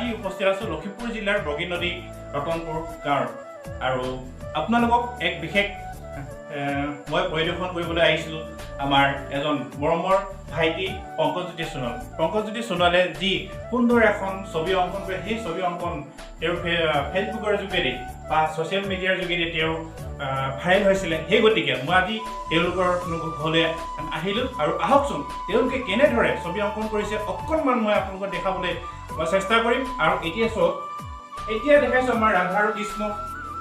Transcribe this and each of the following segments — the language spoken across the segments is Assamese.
আজি উপস্থিত আছোঁ লখিমপুৰ জিলাৰ বগীনদী ৰতনপুৰ গাঁৱৰ আৰু আপোনালোকক এক বিশেষ মই পৰিদৰ্শন কৰিবলৈ আহিছিলোঁ আমাৰ এজন মৰমৰ ভাইটি পংকজজ্যোতি সোণোৱাল। পংকজজ্যোতি সোণোৱালে যি সুন্দৰ এখন ছবি অংকন কৰে, সেই ছবি অংকন তেওঁৰ ফেচবুকৰ যোগেদি বা ছ'চিয়েল মিডিয়াৰ যোগেদি তেওঁ ভাইৰেল হৈছিলে। সেই গতিকে মই আজি তেওঁলোকৰ ঘৰলৈ আহিলোঁ আৰু আহকচোন তেওঁলোকে কেনেদৰে ছবি অংকন কৰিছে অকণমান মই আপোনালোকক দেখাবলৈ মই চেষ্টা কৰিম। আৰু এতিয়া চাওক, এতিয়া দেখাইছোঁ আমাৰ ৰাধা আৰু কৃষ্ণ,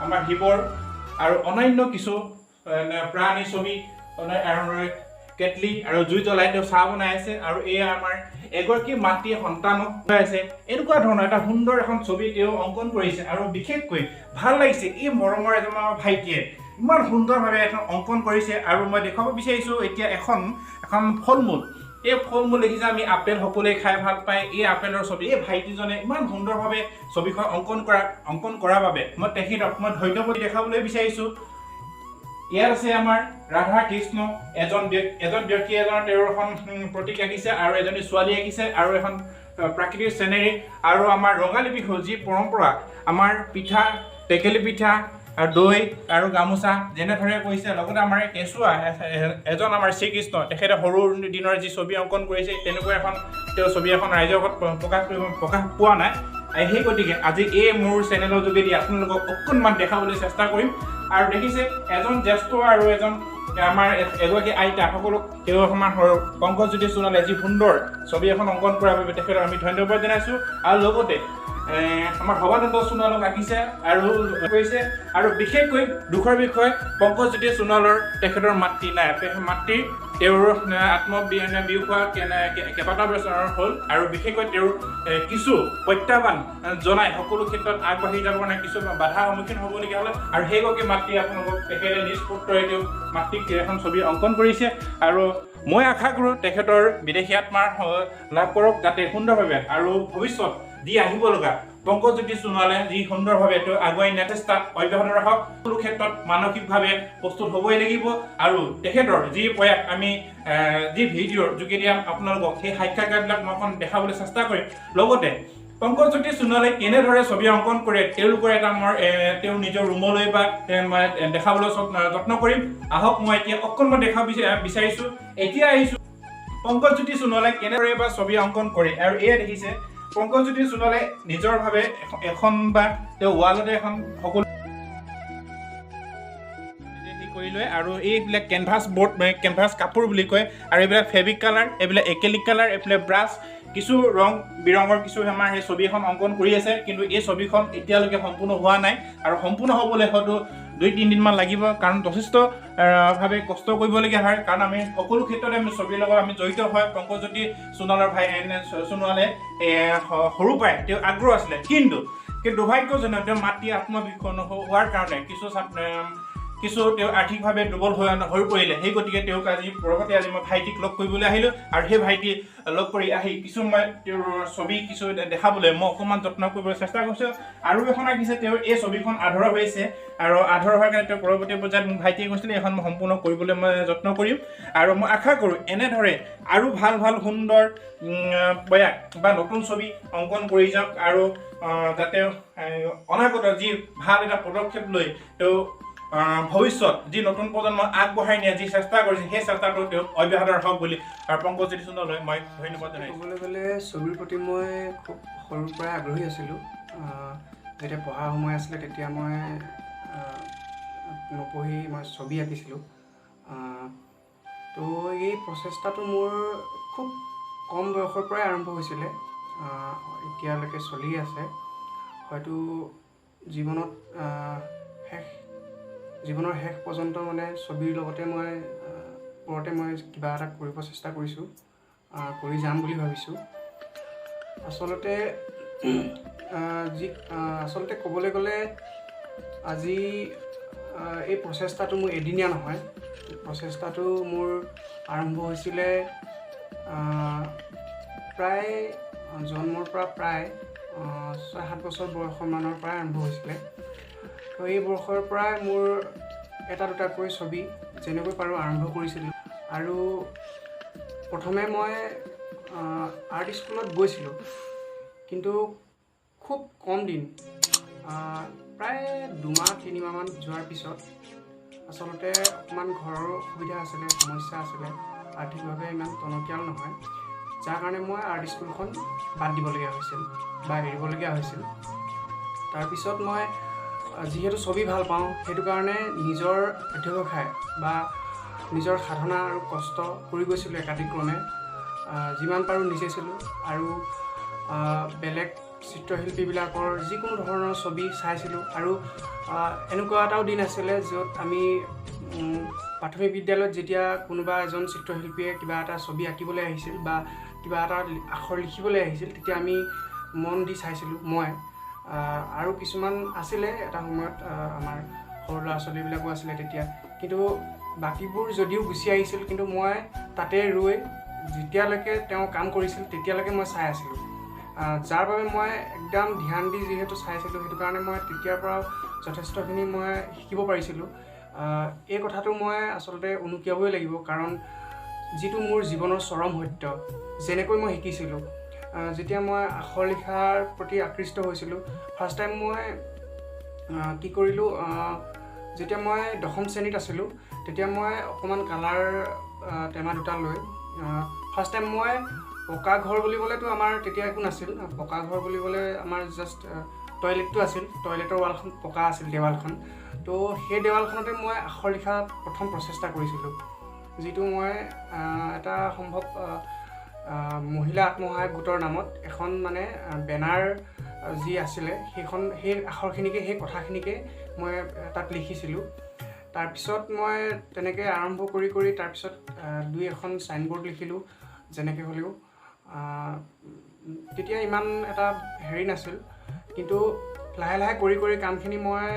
আমাৰ শিৱৰ আৰু অন্যান্য কিছু প্ৰাণী ছবি কেটলি আৰু জুই জ্বলাই তেওঁ চাহ বনাই আছে আৰু এয়া আমাৰ এগৰাকী মাতৃয়ে সন্তানক আছে। এনেকুৱা ধৰণৰ এটা সুন্দৰ এখন ছবি তেওঁ অংকন কৰিছে আৰু বিশেষকৈ ভাল লাগিছে এই মৰমৰ এজন ভাইটিয়ে ইমান সুন্দৰভাৱে এখন অংকন কৰিছে। আৰু মই দেখুৱাব বিচাৰিছোঁ এতিয়া এখন ফল মূল, এই ফল মূল দেখিছে আমি আপেল, সকলোৱে খাই ভাল পায়। এই আপেলৰ ছবি এই ভাইটিজনে ইমান সুন্দৰভাৱে ছবিখন অংকন কৰাৰ বাবে মই তেখেতক মই ধন্যবাদ দেখাবলৈ বিচাৰিছোঁ। ইয়াত আছে আমাৰ ৰাধা কৃষ্ণ, এজন ব্যক্তি তেওঁৰ এখন প্ৰতীক আঁকিছে আৰু এজনী ছোৱালী আঁকিছে আৰু এখন প্ৰাকৃতিক চিনেৰী আৰু আমাৰ ৰঙালী বিহু যি পৰম্পৰা, আমাৰ পিঠা, টেকেলি পিঠা আৰু দৈ আৰু গামোচা যেনেদৰে কৰিছে, লগতে আমাৰ কেঁচুৱা এজন আমাৰ শ্ৰীকৃষ্ণ, তেখেতে সৰু দিনৰ যি ছবি অংকন কৰিছে তেনেকুৱা এখন তেওঁ ছবি এখন ৰাইজৰ আগত প্ৰকাশ পোৱা নাই। সেই গতিকে আজি এই মোৰ চেনেলৰ যোগেদি আপোনালোকক অকণমান দেখাবলৈ চেষ্টা কৰিম। আৰু দেখিছে এজন জ্যেষ্ঠ আৰু এজন আমাৰ এগৰাকী আইতা, সকলক তেওঁ আমাৰ পংকজজ্যোতি সোণোৱালে যি সুন্দৰ ছবি এখন অংকন কৰাৰ বাবে তেখেতক আমি ধন্যবাদ জনাইছোঁ। আৰু লগতে আমাৰ সৰ্বানন্দ সোণোৱালক আঁকিছে আৰু কৰিছে। আৰু বিশেষকৈ দুখৰ বিষয় পংকজজ্যোতি সোণোৱালৰ তেখেতৰ মাতৃ নাই, মাতৃৰ তেওঁৰ আত্মবিয়োগ হোৱা কেইবাটাও বছৰ হ'ল আৰু বিশেষকৈ তেওঁৰ কিছু প্ৰত্যাহ্বান জনাই সকলো ক্ষেত্ৰত আগবাঢ়ি যাব কাৰণে কিছু বাধাৰ সন্মুখীন হ'বলগীয়া হ'লে আৰু সেইগৰাকী মাতৃ আপোনালোকক তেখেতে নিজ পুত্ৰই তেওঁ মাতৃক এখন ছবি অংকন কৰিছে। আৰু মই আশা কৰোঁ তেখেতৰ বিদেশী আত্মাৰ লাভ কৰক, যাতে সুন্দৰভাৱে আৰু ভৱিষ্যত যি আহিব লগা পংকজজ্যোতি সোণোৱালে যি সুন্দৰভাৱে তেওঁ আগুৱাই নিয়াৰ চেষ্টা অব্যাহত ৰাখক। সকলো ক্ষেত্ৰত মানসিকভাৱে প্ৰস্তুত হ'বই লাগিব আৰু তেখেতৰ যি প্ৰয়াস আমি যি ভিডিঅ'ৰ যোগেদি আপোনালোকক সেই সাক্ষাৎকাৰবিলাক মই অকণ দেখাবলৈ চেষ্টা কৰিম। লগতে পংকজজ্যোতি সোণোৱালে কেনেদৰে ছবি অংকন কৰে তেওঁলোকৰ এটা মই তেওঁ নিজৰ ৰুমলৈ বা দেখাবলৈ যত্ন কৰিম। আহক মই এতিয়া অকণমান দেখাব বিচাৰিছোঁ। এতিয়া আহিছোঁ পংকজজ্যোতি সোণোৱালে কেনেদৰে বা ছবি অংকন কৰে। আৰু এয়া দেখিছে পংকজজ্যোতি সোণোৱালে নিজৰভাৱে এখন বা তেওঁ ৱালতে এখন সকলো কৰি লয় আৰু এইবিলাক কেনভাছ বৰ্ড, কেনভাছ কাপোৰ বুলি কয়। আৰু এইবিলাক ফেব্ৰিক কালাৰ, এইবিলাক এক্ৰেলিক কালাৰ, এইবিলাক ব্ৰাছ, কিছু ৰং বিৰঙৰ কিছু আমাৰ সেই ছবি এখন অংকন কৰি আছে। কিন্তু এই ছবিখন এতিয়ালৈকে সম্পূৰ্ণ হোৱা নাই আৰু সম্পূৰ্ণ হ'বলৈ হয়তো 2-3 দিনমান লাগিব, কাৰণ যথেষ্টভাৱে কষ্ট কৰিবলগীয়া হয়। কাৰণ আমি সকলো ক্ষেত্ৰতে আমি ছবিৰ লগত আমি জড়িত হয়। পংকজজ্যোতি সোণোৱালৰ সোণোৱালে সৰু পৰাই তেওঁ আগ্ৰহ আছিলে, কিন্তু দুৰ্ভাগ্যজনক তেওঁ মাতৃ আত্মবিয়োগ হোৱাৰ কাৰণে কিছু তেওঁ আৰ্থিকভাৱে দুৰ্বল হৈ পৰিলে। সেই গতিকে তেওঁক আজি মই ভাইটিক লগ কৰিবলৈ আহিলোঁ আৰু সেই ভাইটি লগ কৰি আহি কিছু মই তেওঁৰ ছবি কিছু দেখাবলৈ মই অকণমান যত্ন কৰিবলৈ চেষ্টা কৰিছোঁ। আৰু এখন আঁকিছে তেওঁৰ এই ছবিখন আধৰুৱা হৈছে আৰু আধৰুৱা হোৱাৰ কাৰণে তেওঁ পৰৱৰ্তী পৰ্যায়ত মোক ভাইটিয়ে কৈছিলে এইখন মই সম্পূৰ্ণ কৰিবলৈ মই যত্ন কৰিম। আৰু মই আশা কৰোঁ এনেদৰে আৰু ভাল সুন্দৰ প্ৰয়াস বা নতুন ছবি অংকন কৰি যাওক আৰু যাতে অনাগত যি ভাল এটা পদক্ষেপ লৈ তেওঁ ভৱিষ্যত যি নতুন প্ৰজন্ম আগবঢ়াই নিয়ে যি চেষ্টা কৰিছে সেই চেষ্টাটো তেওঁ অব্যাহত ৰাখক বুলি আৰু পংকজজ্যোতি সোণোৱাললৈ মই ধন্যবাদ জনাইছোঁ। ক'বলৈ গ'লে ছবিৰ প্ৰতি মই খুব সৰুৰ পৰাই আগ্ৰহী আছিলোঁ। যেতিয়া পঢ়া সময় আছিলে তেতিয়া মই নপঢ়ি মই ছবি আঁকিছিলোঁ। তো এই প্ৰচেষ্টাটো মোৰ খুব কম বয়সৰ পৰাই আৰম্ভ হৈছিলে, এতিয়ালৈকে চলি আছে। হয়তো জীৱনৰ শেষ পৰ্যন্ত মানে ছবিৰ লগতে ওপৰতে মই কিবা এটা কৰিব চেষ্টা কৰিছোঁ, কৰি যাম বুলি ভাবিছোঁ। আচলতে ক'বলৈ গ'লে আজি এই প্ৰচেষ্টাটো মোৰ এদিনীয়া নহয়। প্ৰচেষ্টাটো মোৰ আৰম্ভ হৈছিলে প্ৰায় জন্মৰ পৰা প্ৰায় 6-7 বছৰ বয়সমানৰ পৰাই আৰম্ভ হৈছিলে। তো এই বৰ্ষৰ পৰাই মোৰ এটা দুটাকৈ ছবি যেনেকৈ পাৰোঁ আৰম্ভ কৰিছিলোঁ। আৰু প্ৰথমে মই আৰ্ট স্কুলত গৈছিলোঁ, কিন্তু খুব কম দিন প্ৰায় 2-3 মাহমান যোৱাৰ পিছত আচলতে অকণমান ঘৰৰ অসুবিধা আছিলে, সমস্যা আছিলে, আৰ্থিকভাৱে ইমান টনকিয়াল নহয়, যাৰ কাৰণে মই আৰ্ট স্কুলখন বাদ দিবলগীয়া হৈছিল বা এৰিবলগীয়া হৈছিল। তাৰপিছত মই যিহেতু ছবি ভাল পাওঁ, সেইটো কাৰণে নিজৰ অধ্যৱসায় বা নিজৰ সাধনা আৰু কষ্ট কৰি গৈছিলোঁ একাধিক্ৰমে। যিমান পাৰোঁ নিজেছিলোঁ আৰু বেলেগ চিত্ৰশিল্পীবিলাকৰ যিকোনো ধৰণৰ ছবি চাইছিলোঁ। আৰু এনেকুৱা এটাও দিন আছিলে য'ত আমি প্ৰাথমিক বিদ্যালয়ত যেতিয়া কোনোবা এজন চিত্ৰশিল্পীয়ে কিবা এটা ছবি আঁকিবলৈ আহিছিল বা কিবা এটা আখৰ লিখিবলৈ আহিছিল, তেতিয়া আমি মন দি চাইছিলোঁ। মই আৰু কিছুমান আছিলে এটা সময়ত আমাৰ সৰু ল'ৰা ছোৱালীবিলাকো আছিলে তেতিয়া, কিন্তু বাকীবোৰ যদিও গুচি আহিছিল, কিন্তু মই তাতে ৰৈ যেতিয়ালৈকে তেওঁ কাম কৰিছিল তেতিয়ালৈকে মই চাই আছিলোঁ। যাৰ বাবে মই একদম ধ্যান দি যিহেতু চাইছিলোঁ, সেইটো কাৰণে মই তেতিয়াৰ পৰা যথেষ্টখিনি মই শিকিব পাৰিছিলোঁ। এই কথাটো মই আচলতে উনুকিয়াবই লাগিব, কাৰণ যিটো মোৰ জীৱনৰ চৰম সত্য। যেনেকৈ মই শিকিছিলোঁ, যেতিয়া মই আখৰ লিখাৰ প্ৰতি আকৃষ্ট হৈছিলোঁ, ফাৰ্ষ্ট টাইম মই কি কৰিলোঁ, যেতিয়া মই 10ম শ্ৰেণীত আছিলোঁ, তেতিয়া মই অকণমান কালাৰ টেমা দুটা লৈ ফাৰ্ষ্ট টাইম মই পকা ঘৰ বুলিবলৈতো আমাৰ তেতিয়া একো নাছিল। পকা ঘৰ বুলিবলৈ আমাৰ জাষ্ট টয়লেটটো আছিল, টয়লেটৰ ৱালখন পকা আছিল, দেৱালখন। তো সেই দেৱালখনতে মই আখৰ লিখা প্ৰথম প্ৰচেষ্টা কৰিছিলোঁ, যিটো মই এটা সম্ভৱ মহিলা আত্মসহায়ক গোটৰ নামত এখন মানে বেনাৰ যি আছিলে, সেই আখৰখিনিকে, সেই কথাখিনিকে মই তাত লিখিছিলোঁ। তাৰপিছত মই তেনেকৈ আৰম্ভ কৰি তাৰপিছত 2-এখন ছাইনবোৰ্ড লিখিলোঁ যেনেকৈ হ'লেও। তেতিয়া ইমান এটা হেৰি নাছিল, কিন্তু লাহে লাহে কৰি কামখিনি মই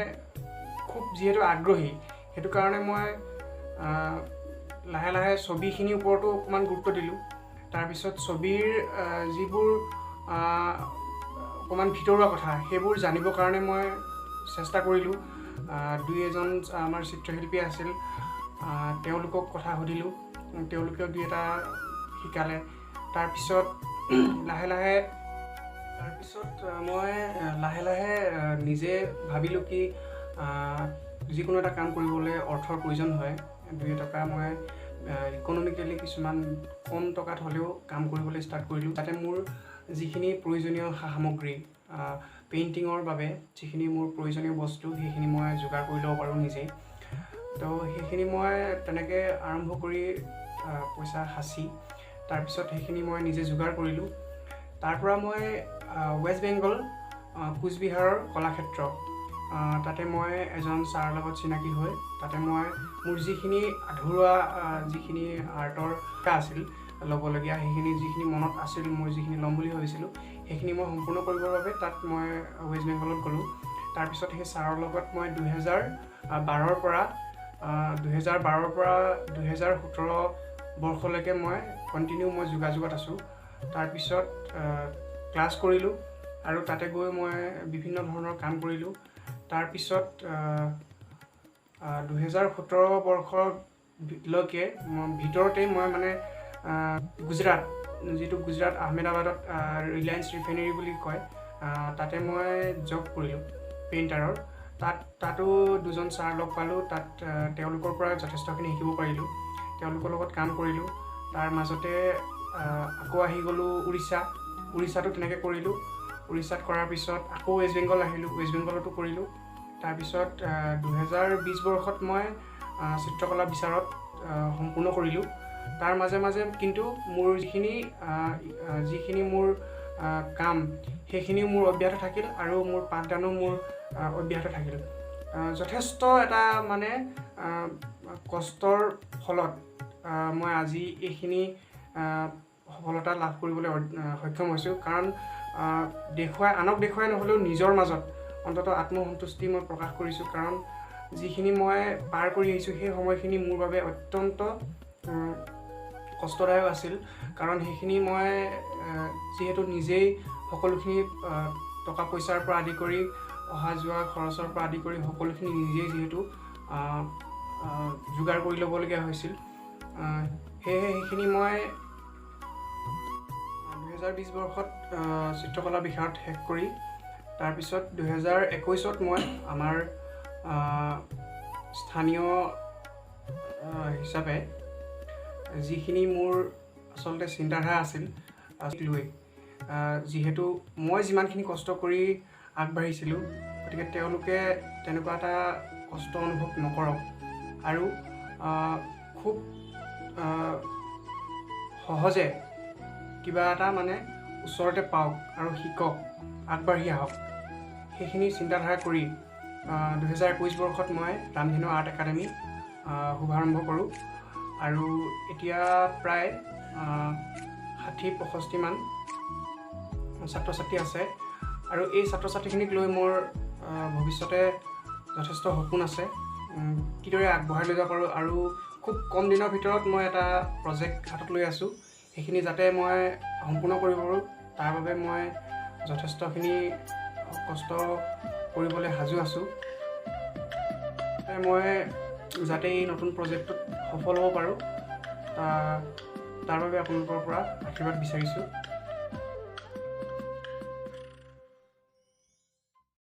খুব যিহেতু আগ্ৰহী, সেইটো কাৰণে মই লাহে লাহে ছবিখিনিৰ ওপৰতো অকণমান গুৰুত্ব দিলোঁ। তাৰপিছত ছবিৰ যিবোৰ অকণমান ভিতৰুৱা কথা, সেইবোৰ জানিবৰ কাৰণে মই চেষ্টা কৰিলোঁ। 2-এজন আমাৰ চিত্ৰশিল্পী আছিল, তেওঁলোকক কথা সুধিলোঁ, তেওঁলোকেও 2-এটা শিকালে। তাৰপিছত মই লাহে লাহে নিজে ভাবিলোঁ কি যিকোনো এটা কাম কৰিবলৈ অৰ্থৰ প্ৰয়োজন হয়। 2 টকা মই ইকনমিকেলি কিছুমান কম টকাত হ'লেও কাম কৰিবলৈ ষ্টাৰ্ট কৰিলোঁ, যাতে মোৰ যিখিনি প্ৰয়োজনীয় সামগ্ৰী, পেইণ্টিঙৰ বাবে যিখিনি মোৰ প্ৰয়োজনীয় বস্তু, সেইখিনি মই যোগাৰ কৰি ল'ব পাৰোঁ নিজেই। তো সেইখিনি মই তেনেকৈ আৰম্ভ কৰি পইচা সাঁচি তাৰপিছত সেইখিনি মই নিজে যোগাৰ কৰিলোঁ। তাৰপৰা মই ৱেষ্ট বেংগল কোচবিহাৰৰ কলাক্ষেত্ৰ, তাতে মই এজন ছাৰৰ লগত চিনাকি হৈ তাতে মই মোৰ যিখিনি আধৰুৱা যিখিনি আৰ্টৰ আছিল ল'বলগীয়া, সেইখিনি যিখিনি মনত আছিল, মই যিখিনি ল'ম বুলি ভাবিছিলোঁ, সেইখিনি মই সম্পূৰ্ণ কৰিবৰ বাবে তাত মই ৱেষ্ট বেংগলত গ'লোঁ। তাৰপিছত সেই ছাৰৰ লগত মই 2012ৰ পৰা 2017 বৰ্ষলৈকে মই কণ্টিনিউ যোগাযোগত আছোঁ। তাৰপিছত ক্লাছ কৰিলোঁ আৰু তাতে গৈ মই বিভিন্ন ধৰণৰ কাম কৰিলোঁ। তাৰপিছত 2017 বৰ্ষলৈকে ভিতৰতেই মই মানে গুজৰাট, যিটো গুজৰাট আহমেদাবাদত ৰিলায়েন্স ৰিফাইনেৰী বুলি কয়, তাতে মই জব কৰিলোঁ পেইণ্টাৰৰ। তাতো 2জন ছাৰ লগ পালোঁ, তাত তেওঁলোকৰ পৰা যথেষ্টখিনি শিকিব পাৰিলোঁ, তেওঁলোকৰ লগত কাম কৰিলোঁ। তাৰ মাজতে আকৌ আহি গ'লোঁ উৰিষ্যাতো তেনেকৈ কৰিলোঁ। উৰিষ্যাত কৰাৰ পিছত আকৌ ৱেষ্ট বেংগল আহিলোঁ, ৱেষ্ট বেংগলতো কৰিলোঁ। তাৰপিছত 2020 বৰ্ষত মই চিত্ৰকলা বিচাৰত সম্পূৰ্ণ কৰিলোঁ। তাৰ মাজে মাজে কিন্তু মোৰ যিখিনি মোৰ কাম, সেইখিনিও মোৰ অব্যাহত থাকিল আৰু মোৰ পাঠদানো মোৰ অব্যাহত থাকিল। যথেষ্ট এটা মানে কষ্টৰ ফলত মই আজি এইখিনি সফলতা লাভ কৰিবলৈ সক্ষম হৈছোঁ। কাৰণ আনক দেখুৱাই নহ'লেও নিজৰ মাজত অন্ততঃ আত্মসন্তুষ্টি মই প্ৰকাশ কৰিছোঁ। কাৰণ যিখিনি মই পাৰ কৰি আহিছোঁ, সেই সময়খিনি মোৰ বাবে অত্যন্ত কষ্টদায়ক আছিল। কাৰণ সেইখিনি মই যিহেতু নিজেই সকলোখিনি টকা পইচাৰ পৰা আদি কৰি অহা যোৱা খৰচৰ পৰা আদি কৰি সকলোখিনি নিজেই যিহেতু যোগাৰ কৰি ল'বলগীয়া হৈছিল, সেয়েহে সেইখিনি মই 2020 বৰ্ষত চিত্ৰকলা বিষয়ত শেষ কৰি তাৰপিছত 2021ত মই আমাৰ স্থানীয় হিচাপে যিখিনি মোৰ আচলতে চিন্তাধাৰা আছিল লৈ যিহেতু মই যিমানখিনি কষ্ট কৰি আগবাঢ়িছিলোঁ, গতিকে তেওঁলোকে তেনেকুৱা এটা কষ্ট অনুভৱ নকৰক আৰু খুব সহজে কিবা এটা মানে ওচৰতে পাওক আৰু শিকক, আগবাঢ়ি আহক, সেইখিনি চিন্তাধাৰা কৰি 2021 বৰ্ষত মই ৰামধেনু আৰ্ট একাডেমি শুভাৰম্ভ কৰোঁ আৰু এতিয়া প্ৰায় 60-65মান ছাত্ৰ ছাত্ৰী আছে আৰু এই ছাত্ৰ ছাত্ৰীখিনিক লৈ মোৰ ভৱিষ্যতে যথেষ্ট সপোন আছে, কিদৰে আগবঢ়াই লৈ যাব পাৰোঁ আৰু খুব কম দিনৰ ভিতৰত মই এটা প্ৰজেক্ট হাতত লৈ আছোঁ, সেইখিনি যাতে মই সম্পূৰ্ণ কৰিব পাৰোঁ তাৰ বাবে মই যথেষ্টখিনি কষ্ট কৰিবলৈ সাজু আছোঁ। মই যাতে এই নতুন প্ৰজেক্টটোত সফল হ'ব পাৰোঁ তাৰ বাবে আপোনালোকৰ পৰা আশীৰ্বাদ বিচাৰিছোঁ।